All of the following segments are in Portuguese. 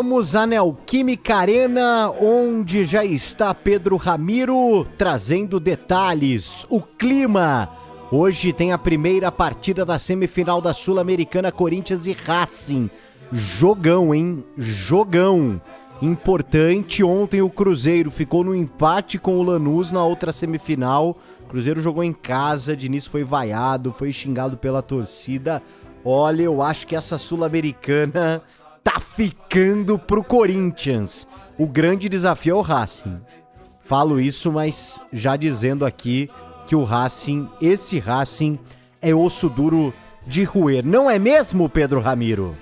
Vamos à Neoquímica Arena, onde já está Pedro Ramiro trazendo detalhes, o clima. Hoje tem a primeira partida da semifinal da Sul-Americana, Corinthians e Racing. Jogão, hein? Jogão. Importante, ontem o Cruzeiro ficou no empate com o Lanús na outra semifinal. O Cruzeiro jogou em casa, Diniz foi vaiado, foi xingado pela torcida. Olha, eu acho que essa Sul-Americana tá ficando pro Corinthians. O grande desafio é o Racing. Falo isso, mas já dizendo aqui que o Racing, esse Racing, é osso duro de roer. Não é mesmo, Pedro Ramiro?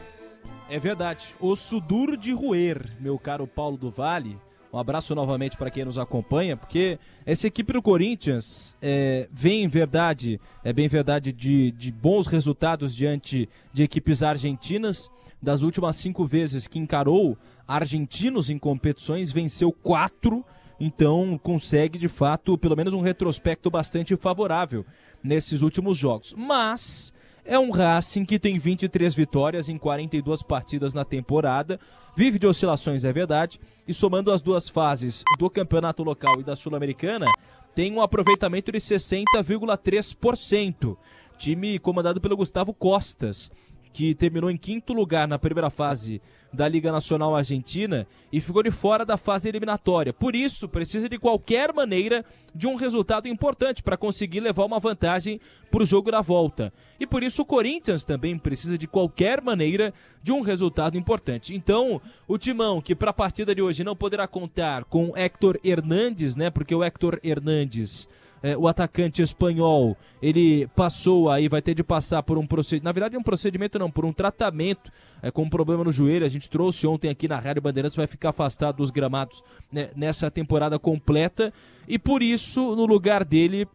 É verdade, osso duro de roer, meu caro Paulo do Vale. Um abraço novamente para quem nos acompanha, porque essa equipe do Corinthians vem bem verdade de bons resultados diante de equipes argentinas. Das últimas 5 vezes que encarou argentinos em competições, venceu 4, então consegue de fato pelo menos um retrospecto bastante favorável nesses últimos jogos. Mas é um Racing que tem 23 vitórias em 42 partidas na temporada, vive de oscilações, é verdade, e somando as duas fases do campeonato local e da Sul-Americana, tem um aproveitamento de 60,3%. Time comandado pelo Gustavo Costas, que terminou em 5º lugar na primeira fase da Liga Nacional Argentina e ficou de fora da fase eliminatória. Por isso, precisa de qualquer maneira de um resultado importante para conseguir levar uma vantagem para o jogo da volta. E por isso o Corinthians também precisa de qualquer maneira de um resultado importante. Então, o Timão, que para a partida de hoje não poderá contar com Héctor Hernández, né? Porque o Héctor Hernández, o atacante espanhol, ele passou aí, vai ter de passar por um procedimento, na verdade um procedimento não, por um tratamento com um problema no joelho. A gente trouxe ontem aqui na Rádio Bandeirantes, vai ficar afastado dos gramados, né, nessa temporada completa, e por isso no lugar dele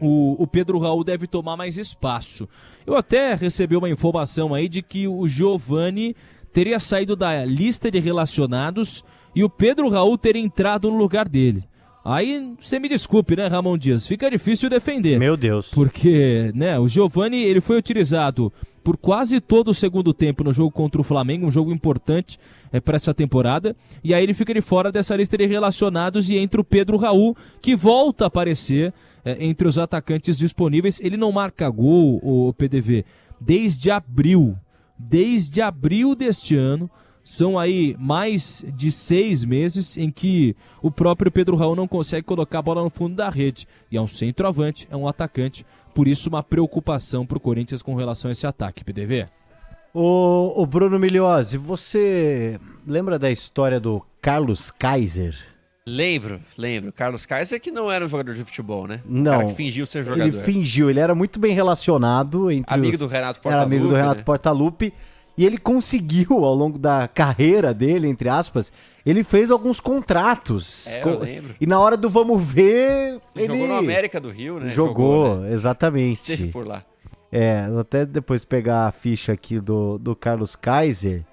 o Pedro Raul deve tomar mais espaço. Eu até recebi uma informação aí de que o Giovani teria saído da lista de relacionados e o Pedro Raul teria entrado no lugar dele. Aí, você me desculpe, né, Ramon Dias? Fica difícil defender. Meu Deus. Porque, né, o Giovani, ele foi utilizado por quase todo o segundo tempo no jogo contra o Flamengo, um jogo importante para essa temporada. E aí ele fica de fora dessa lista de relacionados e entra o Pedro Raul, que volta a aparecer entre os atacantes disponíveis. Ele não marca gol, o PDV, desde abril. Desde abril deste ano. São aí mais de 6 meses em que o próprio Pedro Raul não consegue colocar a bola no fundo da rede. E é um centroavante, é um atacante. Por isso, uma preocupação para o Corinthians com relação a esse ataque, PDV. Ô Bruno Migliozzi, você lembra da história do Carlos Kaiser? Lembro. Carlos Kaiser, que não era um jogador de futebol, né? Não. O cara que fingiu ser jogador. Ele fingiu, ele era muito bem relacionado. Amigo do Renato Portaluppi. Era amigo do Renato Portaluppi. E ele conseguiu, ao longo da carreira dele, entre aspas, ele fez alguns contratos. Eu lembro. E na hora do vamos ver, ele jogou no América do Rio, né? Jogou, né? Exatamente. Esteve por lá. Vou até depois pegar a ficha aqui do Carlos Kaiser.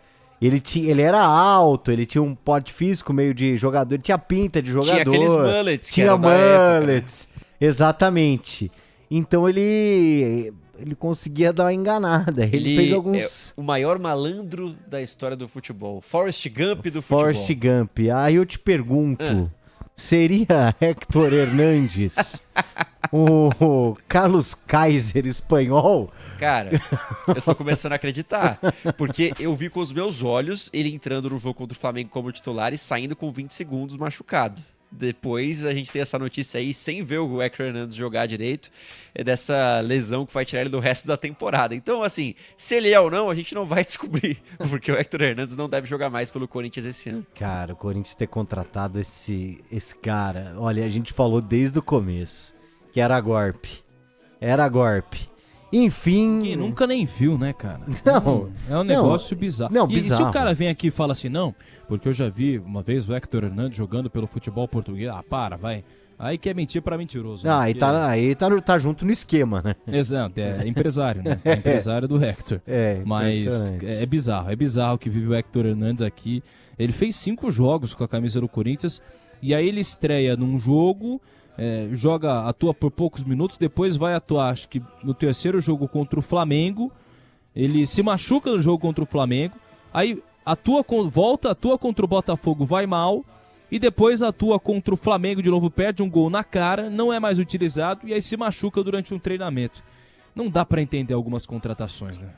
Ele era alto, ele tinha um porte físico meio de jogador, ele tinha pinta de jogador. Tinha aqueles mullets. Tinha mullets, exatamente. Então ele conseguia dar uma enganada. Ele fez alguns... É o maior malandro da história do futebol. Forrest Gump do futebol. Forrest Gump. Aí eu te pergunto, seria Héctor Hernández o Carlos Kaiser espanhol? Cara, eu tô começando a acreditar. Porque eu vi com os meus olhos ele entrando no jogo contra o Flamengo como titular e saindo com 20 segundos machucado. Depois a gente tem essa notícia aí, sem ver o Héctor Hernández jogar direito, dessa lesão que vai tirar ele do resto da temporada. Então, assim, se ele é ou não, a gente não vai descobrir, porque o Héctor Hernández não deve jogar mais pelo Corinthians esse ano. Cara, o Corinthians ter contratado esse cara, olha, a gente falou desde o começo que era golpe. Enfim... Quem nunca nem viu, né, cara? Não. É um negócio bizarro. Não, bizarro. bizarro. E se o cara vem aqui e fala assim, não, porque eu já vi uma vez o Héctor Hernández jogando pelo futebol português. Ah, vai. Aí quer mentir pra mentiroso. Ah, né? aí tá junto no esquema, né? Exato, é empresário, né? É empresário do Héctor. Mas é bizarro o que vive o Héctor Hernández aqui. Ele fez 5 jogos com a camisa do Corinthians e aí ele estreia num jogo... atua por poucos minutos, depois vai atuar, acho que no terceiro jogo contra o Flamengo, ele se machuca no jogo contra o Flamengo, aí atua contra o Botafogo, vai mal, e depois atua contra o Flamengo de novo, perde um gol na cara, não é mais utilizado e aí se machuca durante um treinamento. Não dá pra entender algumas contratações, né?